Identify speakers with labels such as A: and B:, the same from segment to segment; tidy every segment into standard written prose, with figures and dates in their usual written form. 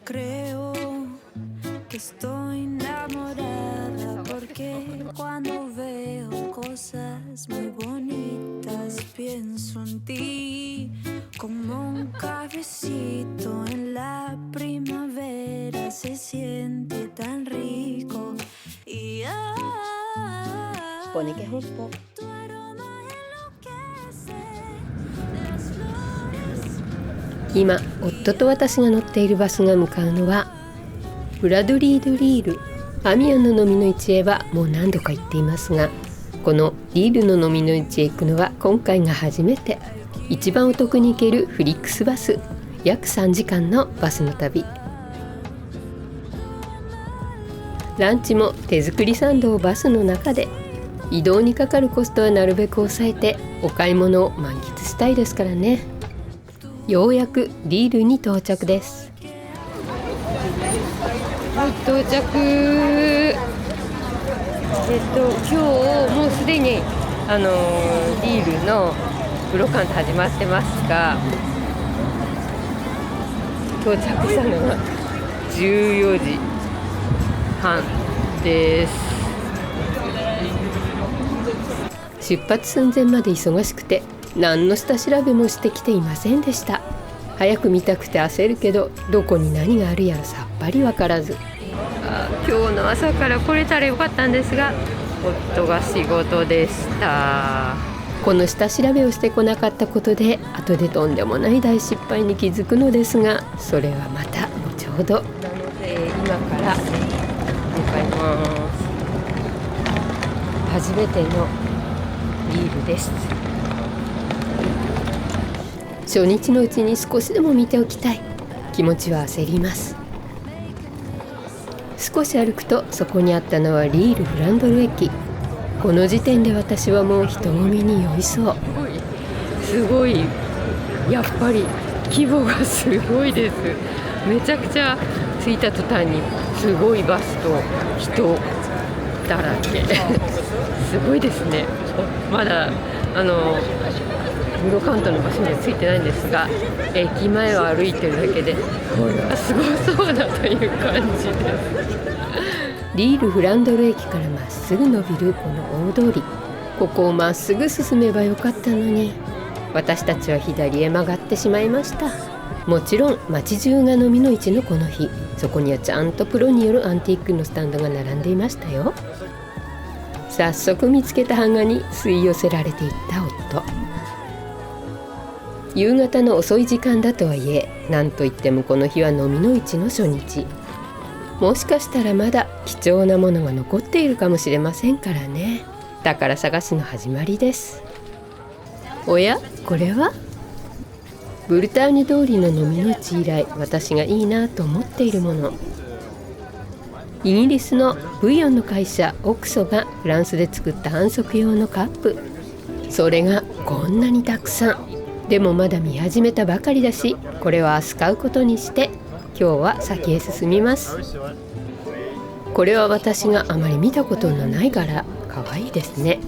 A: creo que estoy enamorada porque cuando veo cosas muy bonitas pienso en ti como un cafecito en la primavera se siente tan rico y
B: Pone que es justo.
A: tu aroma enloquece las flores.
B: 今夫と私が乗っているバスが向かうのはブラドリードリール。アミアの飲みの市へはもう何度か行っていますが、このリールの飲みの市へ行くのは今回が初めて。一番お得に行けるフリックスバス、約3時間のバスの旅。ランチも手作りサンドをバスの中で。移動にかかるコストはなるべく抑えてお買い物を満喫したいですからね。ようやくリールに到着です。到着。今日もうすでにリールのブロカント始まってますが、到着したのが14時半です。出発寸前まで忙しくて何の下調べもしてきていませんでした。早く見たくて焦るけどどこに何があるやらさっぱりわからず、今日の朝から来れたらよかったんですが夫が仕事でした。この下調べをしてこなかったことで後でとんでもない大失敗に気づくのですが、それはまた後ほど。なので今から向かいます。初めてのリールです。初日のうちに少しでも見ておきたい気持ちは焦ります。少し歩くとそこにあったのはリールフランドル駅。この時点で私はもう人混みに酔いそう。すごい、やっぱり規模がすごいです。めちゃくちゃ着いた途端にすごいバスと人だらけすごいですね。まだブロカントの場所には着いてないんですが、駅前を歩いてるだけでこれはすごそうだという感じですリールフランドル駅からまっすぐ伸びるこの大通り、ここをまっすぐ進めばよかったのに、私たちは左へ曲がってしまいました。もちろん街中が飲みの市のこの日、そこにはちゃんとプロによるアンティークのスタンドが並んでいましたよ。早速見つけた版画に吸い寄せられていった夫。夕方の遅い時間だとはいえ、なんといってもこの日は飲みの市の初日。もしかしたらまだ貴重なものが残っているかもしれませんからね。宝探しの始まりです。おや、これはブルターニュ通りの飲みの市以来私がいいなと思っているもの。イギリスのブイヨンの会社オクソがフランスで作った販促用のカップ。それがこんなにたくさん。でもまだ見始めたばかりだし、これは明日買うことにして今日は先へ進みます。これは私があまり見たことのない柄、かわいいですね。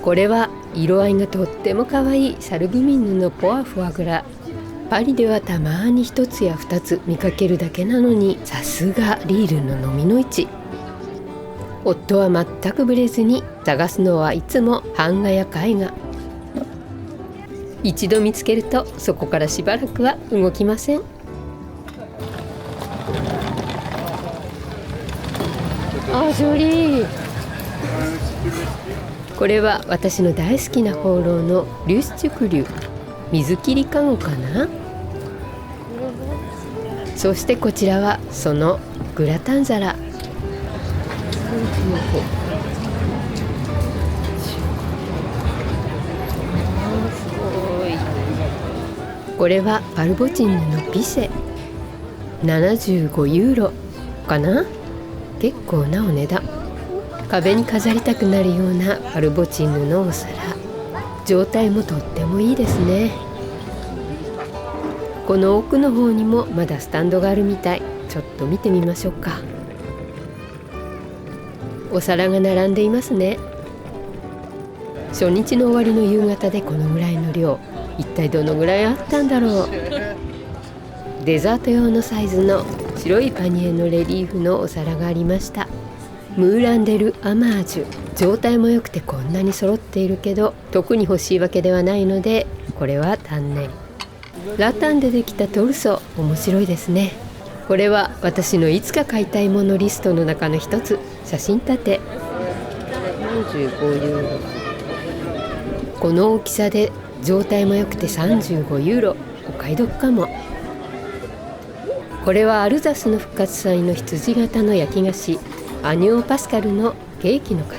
B: これは色合いがとってもかわいいサルグミンのポアフォアグラ。パリではたまに1つや2つ見かけるだけなのに、さすがリールの飲みの市。夫は全くブレずに探すのはいつも版画や絵画。一度見つけるとそこからしばらくは動きません。ジョリー。これは私の大好きなホーローのリュスチュクリュ、水切りかごかな。そしてこちらはそのグラタン皿。これはパルボチンヌのピセ、75ユーロかな。結構なお値段。壁に飾りたくなるようなパルボチンヌのお皿。状態もとってもいいですね。この奥の方にもまだスタンドがあるみたい。ちょっと見てみましょうか。お皿が並んでいますね。初日の終わりの夕方でこのぐらいの量、一体どのぐらいあったんだろう。デザート用のサイズの白いパニエのレリーフのお皿がありました。ムーランデル・アマージュ。状態も良くてこんなに揃っているけど特に欲しいわけではないのでこれは単念。ラタンでできたトルソ、面白いですね。これは私のいつか買いたいものリストの中の一つ。写真立て45ユーロ。この大きさで状態も良くて35ユーロ。お買い得かも。これはアルザスの復活祭の羊型の焼き菓子アニョーパスカルのケーキの型。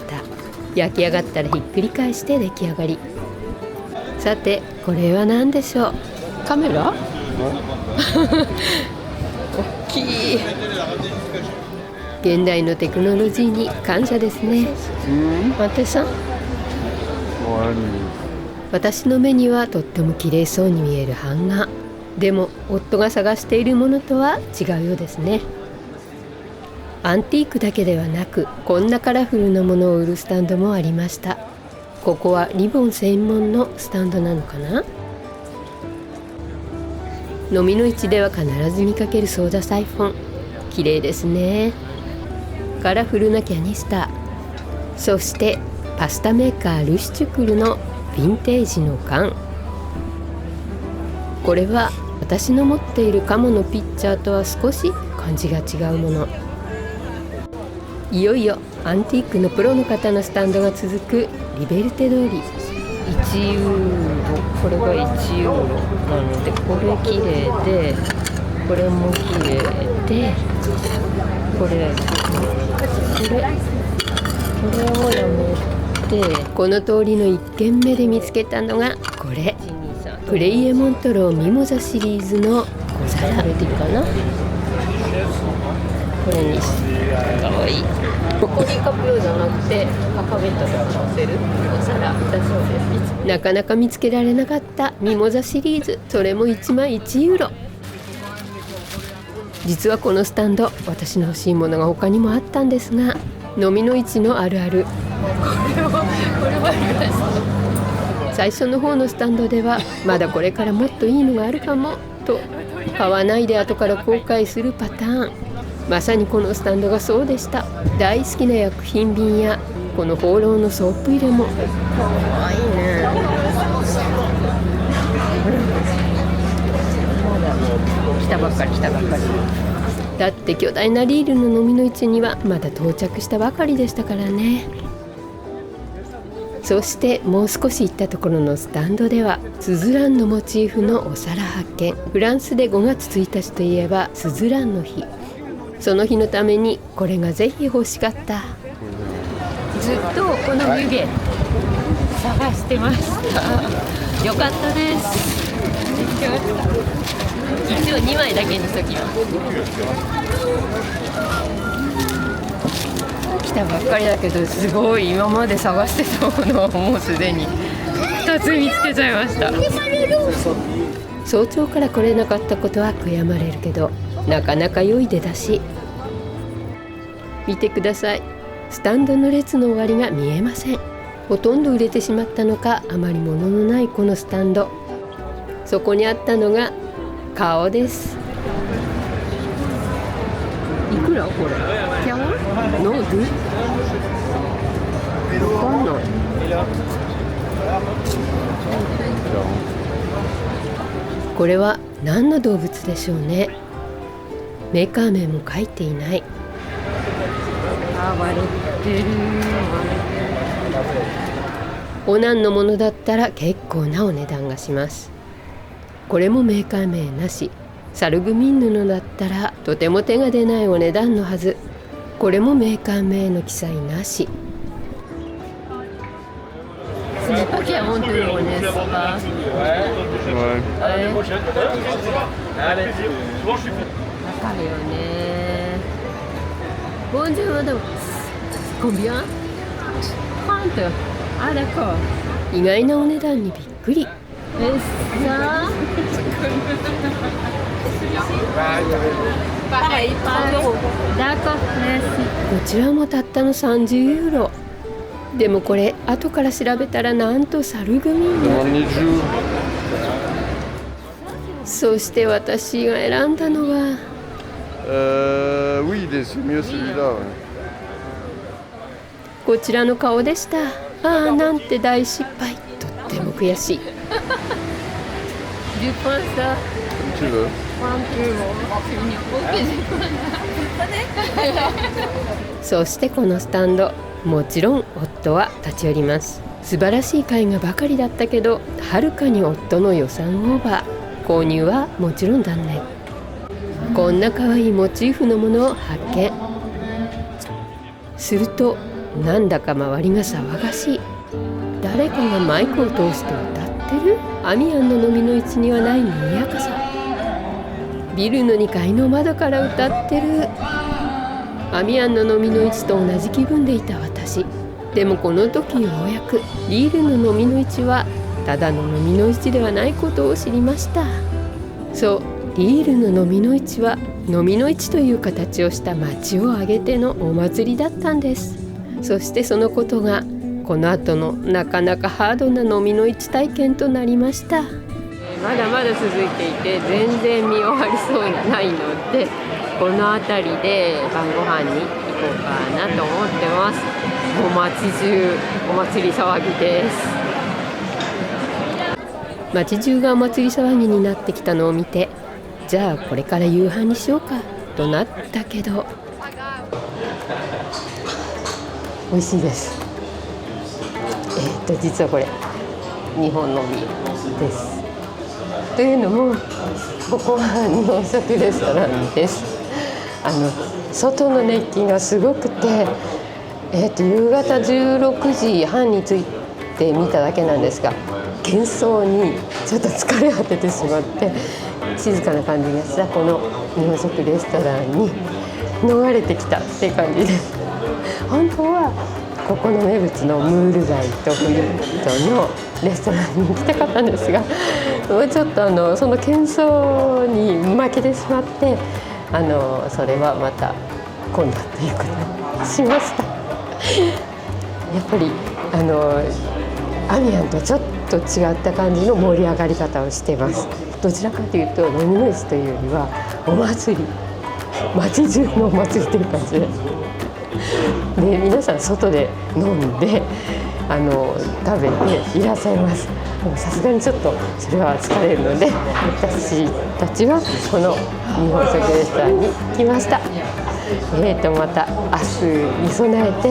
B: 焼き上がったらひっくり返して出来上がり。さてこれは何でしょう。カメラ大きい。現代のテクノロジーに感謝ですね。待ってさん、私の目にはとっても綺麗そうに見える版画。でも夫が探しているものとは違うようですね。アンティークだけではなくこんなカラフルなものを売るスタンドもありました。ここはリボン専門のスタンドなのかな。飲みの市では必ず見かけるソーダサイフォン。綺麗ですね。カラフルなキャニスター。そしてパスタメーカールシチュクルのヴィンテージの缶。これは私の持っているカモのピッチャーとは少し感じが違うもの。いよいよアンティークのプロの方のスタンドが続くリベルテ通り。1ユーロ、これが1ユーロなのでこれ綺麗でこれも綺麗でこれをやめて、この通りの1軒目で見つけたのがこれ。プレイエモントローミモザシリーズの小皿。食べていいかな。これにかわいい。ここにカプ用じゃなくてカカベッタとか乗せるお皿だそうです。なかなか見つけられなかったミモザシリーズ。それも1枚1ユーロ。実はこのスタンド私の欲しいものが他にもあったんですが、飲みの市のあるある。これはありました。最初の方のスタンドではまだこれからもっといいのがあるかもと買わないで後から後悔するパターン。まさにこのスタンドがそうでした。大好きな薬品瓶やこのホーローのソープ入れもかわいいね。来たばっかりだって巨大なリールの飲みの市にはまだ到着したばかりでしたからね。そしてもう少し行ったところのスタンドではスズランのモチーフのお皿発見。フランスで5月1日といえばスズランの日。その日のためにこれがぜひ欲しかった。ずっとこの湯気探してました。よかったです。一応2枚だけにしときます。来たばっかりだけどすごい今まで探してたものをもうすでに2つ見つけちゃいました。早朝から来れなかったことは悔やまれるけどなかなか良い出だし。見てください。スタンドの列の終わりが見えません。ほとんど売れてしまったのかあまり物のないこのスタンド。そこにあったのが顔です。いくらこれ？キャワ？ノード？わかんない。これは何の動物でしょうね。メーカー名も書いていない。割れてる。オナンのものだったら結構なお値段がします。これもメーカー名なし。サルグミン布だったらとても手が出ないお値段のはず。これもメーカー名の記載なし。Ce n'est pas 40 euros, n'est-ce pas? Ouais. 高いよね。Bonjour madame. Combien? 30. Ah d'accord. 意外なお値段にびっくり。Ça? Pareil, 30 euros. D'accord, merci. こちらもたったの30ユーロ。でもこれ後から調べたらなんとサルグミンそして私が選んだのは
C: Oui, il est mieux celui-là.
B: こちらの顔でした。ああ、なんて大失敗。とっても悔しい。
C: Comme tu veux.
B: そしてこのスタンド、もちろん夫は立ち寄ります。素晴らしい絵画ばかりだったけど、はるかに夫の予算オーバー。購入はもちろん断念。こんな可愛いモチーフのものを発見。するとなんだか周りが騒がしい。誰かがマイクを通して歌ってる。アミアンの飲みの市にはない賑やかさ。ビルの2階の窓から歌ってる。アミアンの飲みの市と同じ気分でいた私。でもこの時ようやくリールの飲みの市はただの飲みの市ではないことを知りました。そう、リールの飲みの市は飲みの市という形をした町を挙げてのお祭りだったんです。そしてそのことがこの後のなかなかハードな飲みの市体験となりました。まだまだ続いていて全然見終わりそうにないので、この辺りで晩ご飯に行こうかなと思ってます。もう街中お祭り騒ぎです。街中がお祭り騒ぎになってきたのを見て、じゃあこれから夕飯にしようかとなったけど、美味しいです。実はこれ日本のみです。というのもここは日本食レストランです。外の熱気がすごくて、夕方16時半に着いてみただけなんですが、喧騒にちょっと疲れ果ててしまって静かな感じがしたこの日本食レストランに逃れてきたっていう感じです。本当はここの名物のムール貝とフリットのレストランに行きたかったんですが、もうちょっとその喧騒に負けてしまって、それはまた今度ということにしました。やっぱりアミアンとちょっと違った感じの盛り上がり方をしています。どちらかというと飲みの市というよりはお祭り、街中のお祭りという感じです。で、皆さん外で飲んで食べていらっしゃいます。さすがにちょっとそれは疲れるので、私たちはこの日本食レストランに来ました。また明日に備えて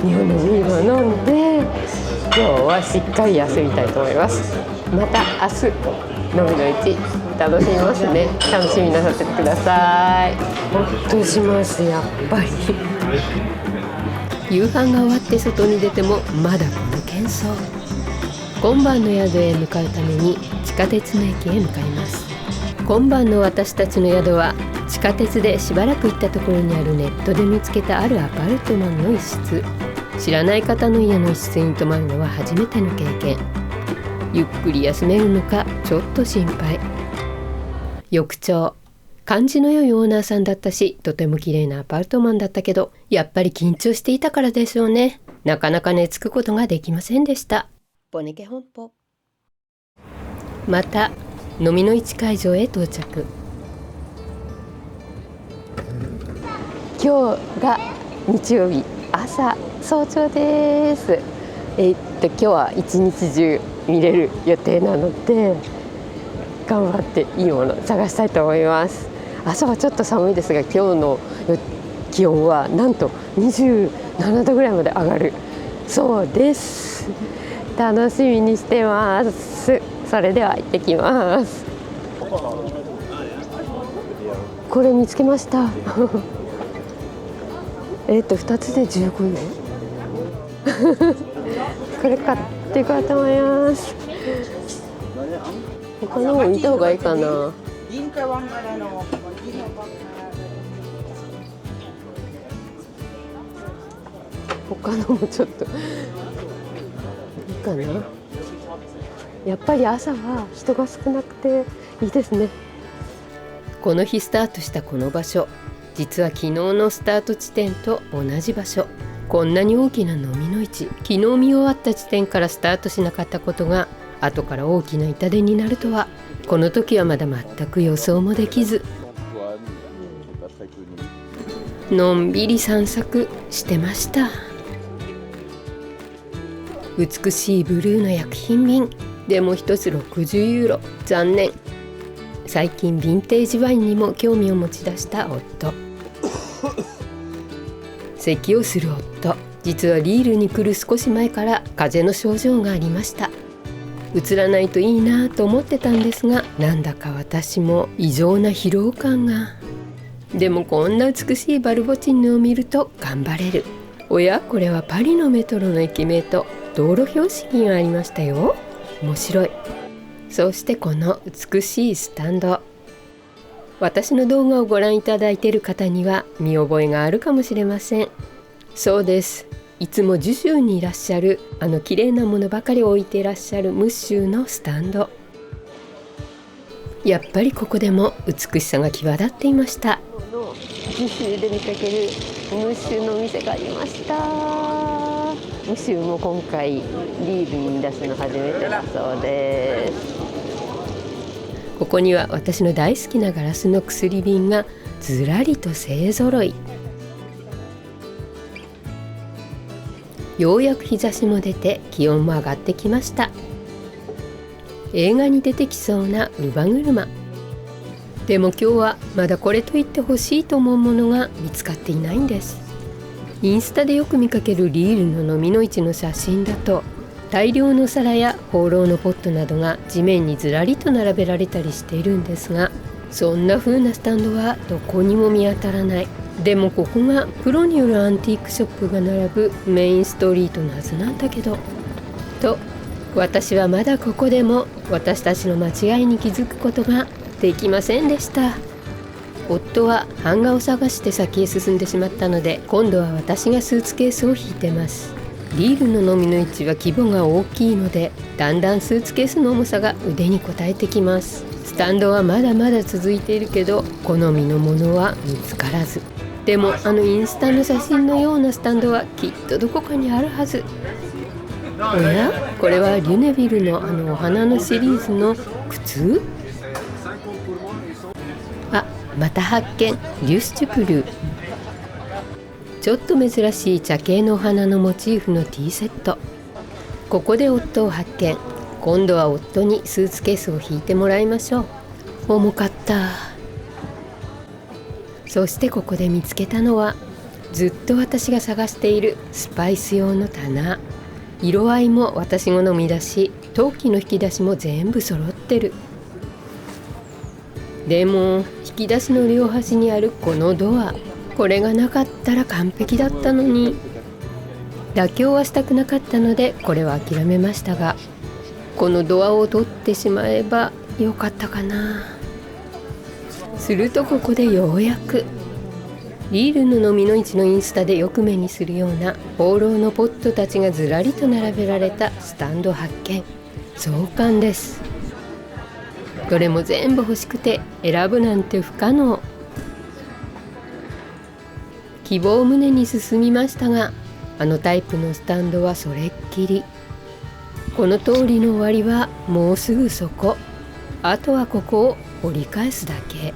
B: 日本のビールを飲んで今日はしっかり休みたいと思います。また明日飲みの市楽しみますね。楽しみになさっててください。ほっとします。やっぱり夕飯が終わって外に出てもまだこの喧騒。今晩の宿へ向かうために地下鉄の駅へ向かいます。今晩の私たちの宿は地下鉄でしばらく行ったところにあるネットで見つけたあるアパルトマンの一室。知らない方の家の一室に泊まるのは初めての経験。ゆっくり休めるのかちょっと心配。翌朝、感じの良いオーナーさんだったし、とても綺麗なアパートマンだったけど、やっぱり緊張していたからでしょうね。なかなか寝つくことができませんでした。ボネケ本舗。また飲みの市会場へ到着。今日が日曜日朝早朝です。今日は一日中見れる予定なので頑張っていいもの探したいと思います。朝はちょっと寒いですが、今日の気温はなんと27度ぐらいまで上がるそうです。楽しみにしてます。それでは行ってきます。これ見つけました2つで15円これ買っていこうと思います。他のも見た方がいいかな。他のもちょっといいかな。やっぱり朝は人が少なくていいですね。この日スタートしたこの場所、実は昨日のスタート地点と同じ場所。こんなに大きな飲みの市、昨日見終わった地点からスタートしなかったことが後から大きな痛手になるとは。この時はまだ全く予想もできず、のんびり散策してました。美しいブルーの薬品瓶、でも1つ60ユーロ、残念。最近ヴィンテージワインにも興味を持ち出した夫。咳をする夫、実はリールに来る少し前から風邪の症状がありました。うつらないといいなと思ってたんですが、なんだか私も異常な疲労感が。でもこんな美しいバルボチンヌを見ると頑張れる。おや、これはパリのメトロの駅名と道路標識がありましたよ。面白い。そしてこの美しいスタンド、私の動画をご覧いただいている方には見覚えがあるかもしれません。そうです、いつも樹州にいらっしゃる綺麗なものばかり置いていらっしゃるムッシュのスタンド。やっぱりここでも美しさが際立っていました。樹州で見かけるムッシュのお店がありました。ムッシュも今回リールに出すの初めてだそうです。ここには私の大好きなガラスの薬瓶がずらりと勢ぞろい。ようやく日差しも出て気温も上がってきました。映画に出てきそうな乳母車。でも今日はまだこれと言ってほしいと思うものが見つかっていないんです。インスタでよく見かけるリールの飲みの市の写真だと、大量の皿やホーローのポットなどが地面にずらりと並べられたりしているんですが、そんな風なスタンドはどこにも見当たらない。でもここがプロによるアンティークショップが並ぶメインストリートのはずなんだけど、と私はまだここでも私たちの間違いに気づくことができませんでした。夫は版画を探して先へ進んでしまったので、今度は私がスーツケースを引いてます。リールの飲みの市は規模が大きいので、だんだんスーツケースの重さが腕に応えてきます。スタンドはまだまだ続いているけど、好みのものは見つからず。でもインスタの写真のようなスタンドはきっとどこかにあるはず。おや、これはリュネビルのお花のシリーズの靴？あ、また発見、リュスチュクル。ちょっと珍しい茶系のお花のモチーフのティーセット。ここで夫を発見。今度は夫にスーツケースを引いてもらいましょう。重かった。そしてここで見つけたのは、ずっと私が探しているスパイス用の棚。色合いも私好みだし、陶器の引き出しも全部揃ってる。でも引き出しの両端にあるこのドア、これがなかったら完璧だったのに。妥協はしたくなかったのでこれは諦めましたが、このドアを取ってしまえばよかったかな。するとここでようやくリールの飲みの市のインスタでよく目にするようなホーローのポットたちがずらりと並べられたスタンド発見。壮観です。どれも全部欲しくて選ぶなんて不可能。希望を胸に進みましたが、タイプのスタンドはそれっきり。この通りの終わりはもうすぐそこ。あとはここを折り返すだけ。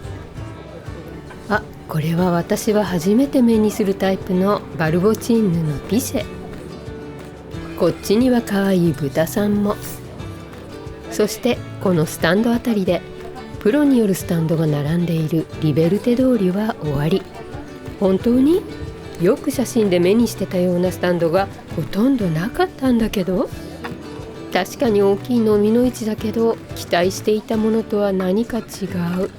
B: あ、これは私は初めて目にするタイプのバルボチンヌのピシェ。こっちには可愛い豚さんも。そしてこのスタンドあたりでプロによるスタンドが並んでいるリベルテ通りは終わり。本当によく写真で目にしてたようなスタンドがほとんどなかったんだけど、確かに大きい飲みの市だけど、期待していたものとは何か違う。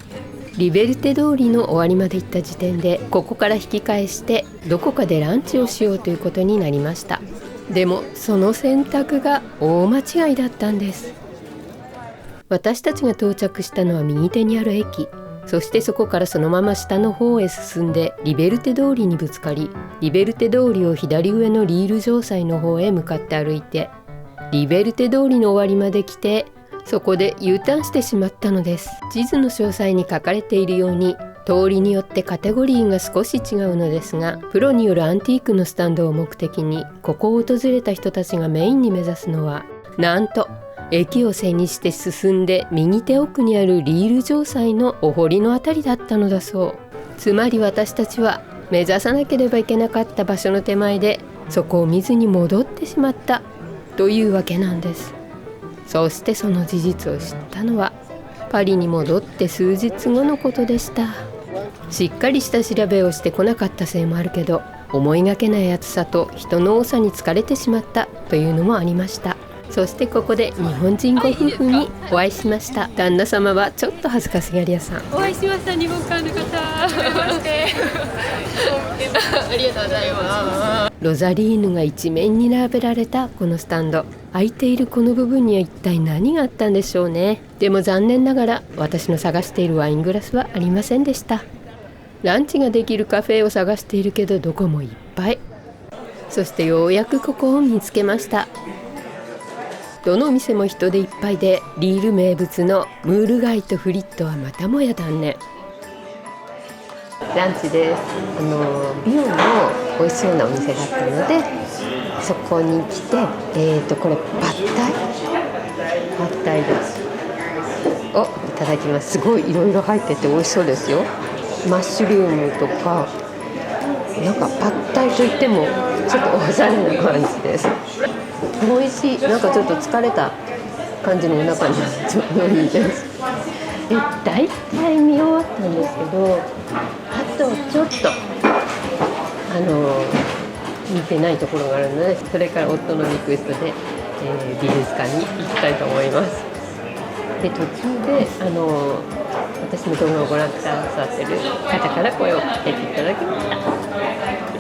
B: リベルテ通りの終わりまで行った時点で、ここから引き返してどこかでランチをしようということになりました。でもその選択が大間違いだったんです。私たちが到着したのは右手にある駅。そしてそこからそのまま下の方へ進んでリベルテ通りにぶつかり、リベルテ通りを左上のリール城塞の方へ向かって歩いて、リベルテ通りの終わりまで来て、そこで U ターンしてしまったのです。地図の詳細に書かれているように、通りによってカテゴリーが少し違うのですが、プロによるアンティークのスタンドを目的にここを訪れた人たちがメインに目指すのは、なんと駅を背にして進んで右手奥にあるリール城塞のお堀のあたりだったのだそう。つまり私たちは目指さなければいけなかった場所の手前でそこを見ずに戻ってしまったというわけなんです。そしてその事実を知ったのはパリに戻って数日後のことでした。しっかりした調べをしてこなかったせいもあるけど、思いがけない暑さと人の多さに疲れてしまったというのもありました。そしてここで日本人ご夫婦にお会いしました。旦那様はちょっと恥ずかしがり屋さん。お会いしました。日本館の方ありがとうございます。ロザリーヌが一面に並べられたこのスタンド、空いているこの部分には一体何があったんでしょうね。でも残念ながら私の探しているワイングラスはありませんでした。ランチができるカフェを探しているけどどこもいっぱい。そしてようやくここを見つけました。どの店も人でいっぱいで、リール名物のムール貝とフリットはまたもや断念。ランチです。ビヨンの美味しそうなお店だったのでそこに来て、これパッタイです。いただきます。すごいいろいろ入ってて美味しそうですよ。マッシュルームとか、なんかパッタイといってもちょっとおしゃれな感じです。美味しい。なんかちょっと疲れた感じの中にちょっといいです。だいたい見終わったんですけど、あとちょっと見てないところがあるので、それから夫のリクエストで、美術館に行きたいと思います。で途中で私の動画をご覧くださってる方から声をかけていただきました。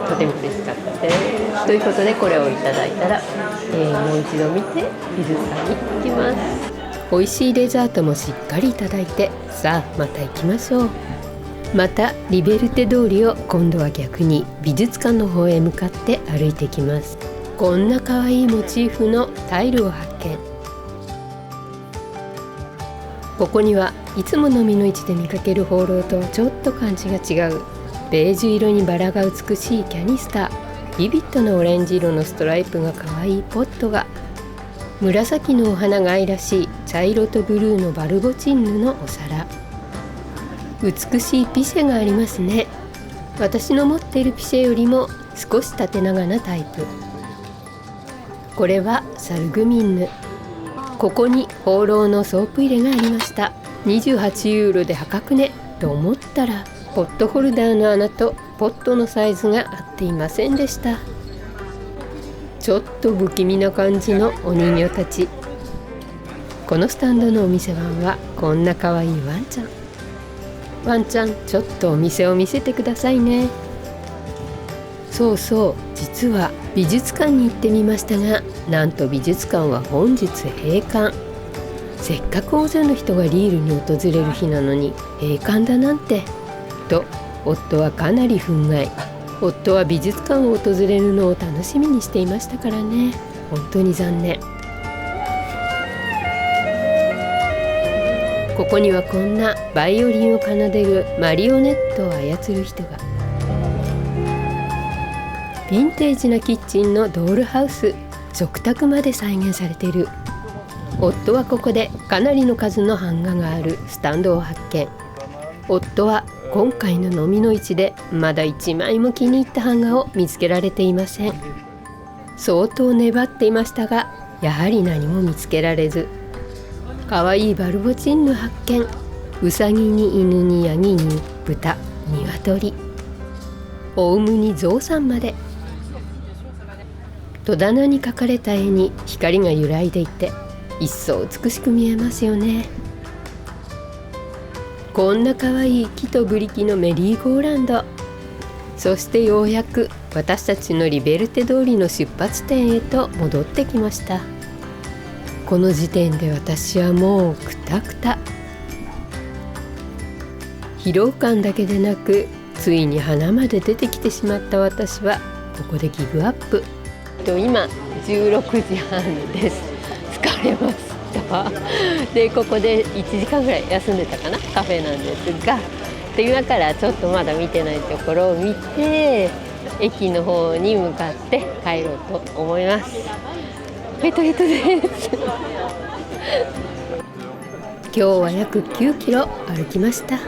B: とても嬉しかったです。ということでこれをいただいたら、もう一度見て美術館に行きます。美味しいデザートもしっかりいただいて、さあまた行きましょう。またリベルテ通りを今度は逆に美術館の方へ向かって歩いてきます。こんな可愛いモチーフのタイルを発見。ここにはいつもの美の市で見かける放浪とはちょっと感じが違うベージュ色にバラが美しいキャニスター、ビビッドなオレンジ色のストライプが可愛いポットが、紫のお花が愛らしい茶色とブルーのバルボチンヌのお皿、美しいピシェがありますね。私の持っているピシェよりも少し縦長なタイプ。これはサルグミンヌ。ここに放浪のソープ入れがありました。28ユーロで破格ねと思ったら、ポットホルダーの穴とポットのサイズが合っていませんでした。ちょっと不気味な感じのお人形たち。このスタンドのお店番はこんな可愛いワンちゃん。ワンちゃん、ちょっとお店を見せてくださいね。そうそう、実は美術館に行ってみましたが、なんと美術館は本日閉館。せっかく大勢の人がリールに訪れる日なのに閉館だなんてと、夫はかなり憤慨。夫は美術館を訪れるのを楽しみにしていましたからね。本当に残念。ここにはこんなバイオリンを奏でるマリオネットを操る人が。ヴィンテージなキッチンのドールハウス、食卓まで再現されている。夫はここでかなりの数の版画があるスタンドを発見。夫は今回の飲みの市でまだ1枚も気に入った版画を見つけられていません。相当粘っていましたが、やはり何も見つけられず。かわいいバルボチンヌ発見。ウサギに犬にヤギに豚、鶏、オウムにゾウさんまで。戸棚に描かれた絵に光が揺らいでいて、一層美しく見えますよね。こんな可愛い木とブリキのメリーゴーランド。そしてようやく私たちのリベルテ通りの出発点へと戻ってきました。この時点で私はもうクタクタ。疲労感だけでなく、ついに鼻まで出てきてしまった私はここでギブアップ。今16時半です。疲れました。でここで1時間ぐらい休んでたかな、カフェなんですが、で今からちょっとまだ見てないところを見て、駅の方に向かって帰ろうと思います。ヘトヘトです今日は約9キロ歩きました。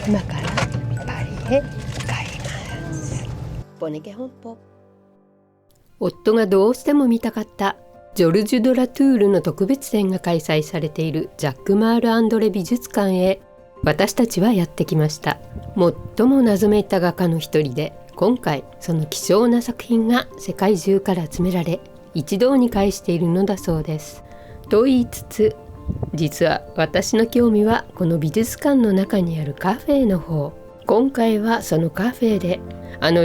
B: 今からパリへ帰ります。ボネケ本舗。夫がどうしても見たかったジョルジュ・ド・ラトゥールの特別展が開催されているジャック・マール・アンドレ美術館へ私たちはやってきました。最も謎めいた画家の一人で、今回その希少な作品が世界中から集められ一堂に会しているのだそうです。と言いつつ、実は私の興味はこの美術館の中にあるカフェの方。今回はそのカフェで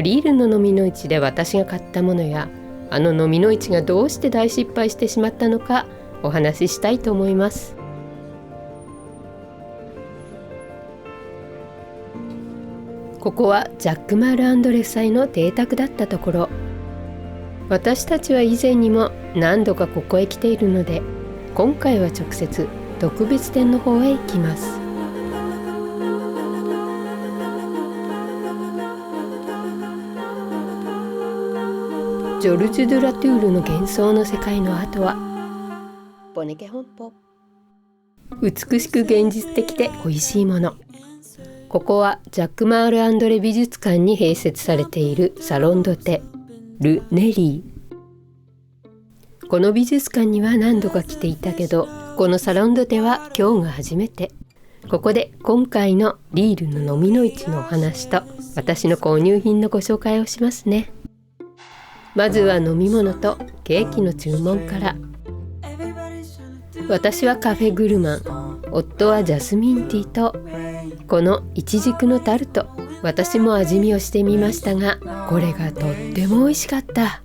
B: リールの飲みの市で私が買ったものや、飲みの市がどうして大失敗してしまったのかお話ししたいと思います。ここはジャック・マール・アンドレ夫妻の邸宅だったところ。私たちは以前にも何度かここへ来ているので、今回は直接特別展の方へ行きます。ジョルジュ・ドゥ・ラトゥールの幻想の世界の後はボネケ本舗。美しく現実的で美味しいもの。ここはジャック・マール・アンドレ美術館に併設されているサロン・ド・テル・ネリー。この美術館には何度か来ていたけど、このサロン・ド・テは今日が初めて。ここで今回のリールの飲みの市のお話と私の購入品のご紹介をしますね。まずは飲み物とケーキの注文から。私はカフェグルマン、夫はジャスミンティーとこのイチジクのタルト。私も味見をしてみましたが、これがとっても美味しかった。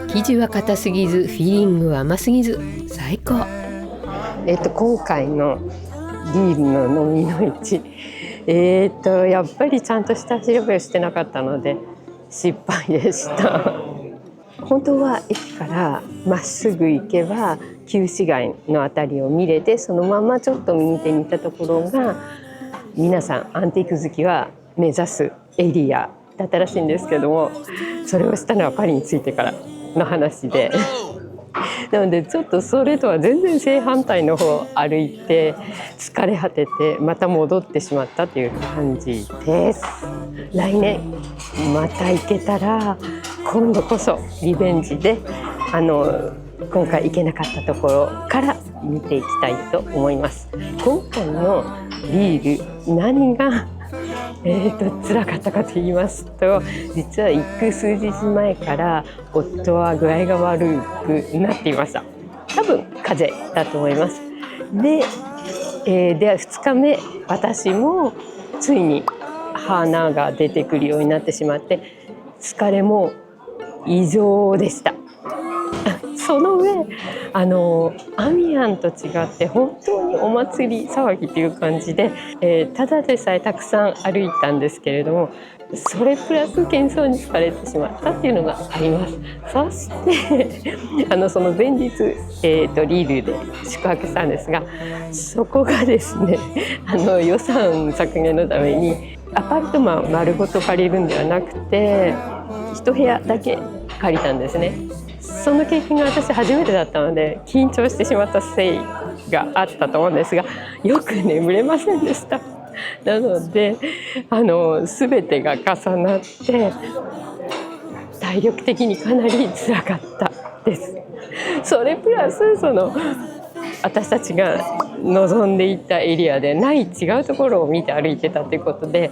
B: 生地は硬すぎず、フィーリングは甘すぎず、最高。今回のリールの飲みの市、やっぱりちゃんと下調べをしてなかったので失敗でした。本当は駅からまっすぐ行けば旧市街のあたりを見れて、そのままちょっと右手に行ったところが皆さんアンティーク好きは目指すエリアだったらしいんですけども、それをしたのはパリに着いてからの話でなのでちょっとそれとは全然正反対の方を歩いて疲れ果ててまた戻ってしまったという感じです。来年また行けたら今度こそリベンジで今回行けなかったところから見ていきたいと思います。今回のリール何が辛かったかと言いますと、実は行く数日前から夫は具合が悪くなっていました。多分風邪だと思います。で、2日目私もついに鼻が出てくるようになってしまって、疲れも異常でした。その上アミアンと違って本当にお祭り騒ぎという感じで、ただでさえたくさん歩いたんですけれども、それプラス喧騒に疲れてしまったっていうのがあります。そしてその前日、リールで宿泊したんですが、そこがですね予算削減のためにアパートマン丸ごと借りるんではなくて一部屋だけ借りたんですね。その経験が私初めてだったので緊張してしまったせいがあったと思うんですが、よく眠れませんでした。なので全てが重なって体力的にかなり辛かったです。それプラス私たちが望んでいたエリアでない違うところを見て歩いてたということで、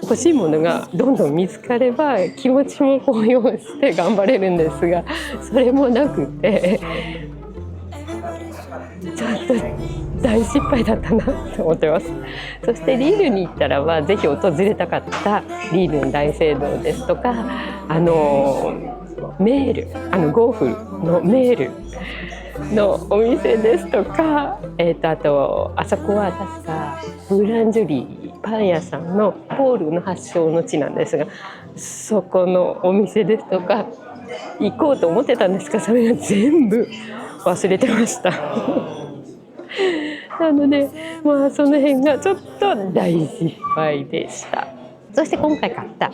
B: 欲しいものがどんどん見つかれば気持ちも高揚して頑張れるんですが、それもなくてちょっと大失敗だったなと思ってます。そしてリールに行ったらばぜひ訪れたかったリールの大聖堂ですとか、メールゴーフルのメールのお店ですとか、あとあそこは確かブーランジュリーパン屋さんのポールの発祥の地なんですが、そこのお店ですとか行こうと思ってたんですが、それが全部忘れてましたなのでその辺がちょっと大失敗でした。そして今回買った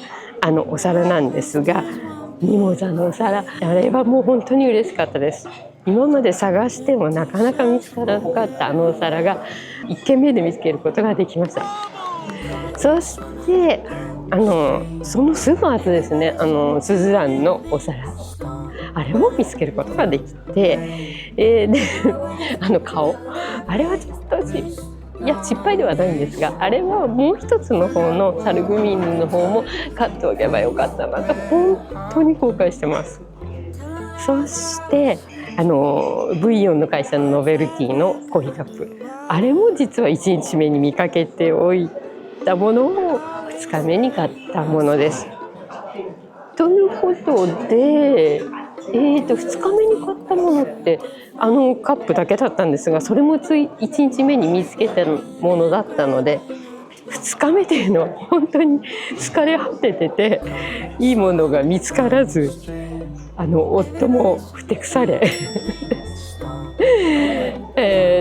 B: お皿なんですが、ミモザのお皿、あれはもう本当に嬉しかったです。今まで探してもなかなか見つからなかったあのお皿が1軒目で見つけることができました。そしてそのすぐ後ですね、スズランのお皿、あれも見つけることができて、で顔、あれはちょっと失敗ではないんですが、あれはもう一つの方のサルグミンの方も買っておけばよかったなと本当に後悔してます。そしてブイヨンの会社のノベルティのコーヒーカップ、あれも実は1日目に見かけておいたものを2日目に買ったものです。ということで、2日目に買ったものってカップだけだったんですが、それも1日目に見つけたものだったので、2日目というのは本当に疲れ果てていいものが見つからず、夫もふてくされ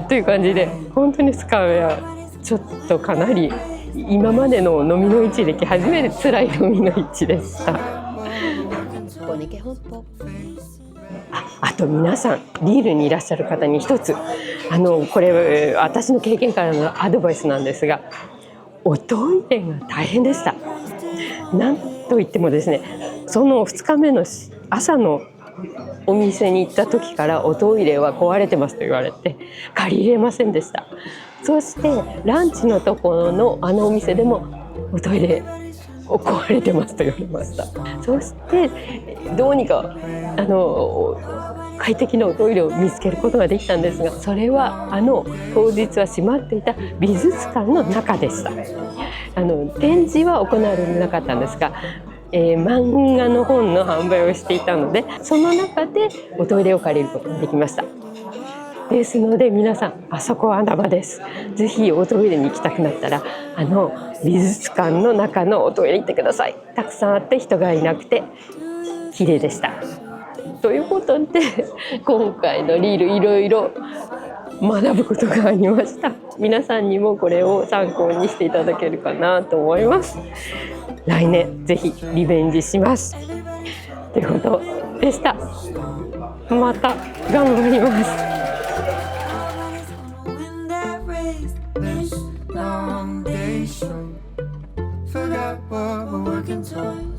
B: という感じで、本当に2日目はちょっとかなり今までの飲みの市歴初めて辛い飲みの市でした。あと皆さん、リールにいらっしゃる方に一つこれ私の経験からのアドバイスなんですが、おトイレが大変でした。なんといってもですね、その2日目の朝のお店に行った時からおトイレは壊れてますと言われて借り入れませんでした。そしてランチのところのお店でもおトイレ壊れてますと言われました。そしてどうにか快適なおトイレを見つけることができたんですが、それは当日は閉まっていた美術館の中でした。展示は行われなかったんですが、漫画の本の販売をしていたので、その中でおトイレを借りることができました。ですので皆さん、あそこは穴場です。ぜひおトイレに行きたくなったら美術館の中のおトイレ行ってください。たくさんあって人がいなくて綺麗でした。ということで今回のリール、いろいろ学ぶことがありました。皆さんにもこれを参考にしていただけるかなと思います。来年ぜひリベンジしますということでした。また頑張ります。
A: Long day show, forgot what we're working towards.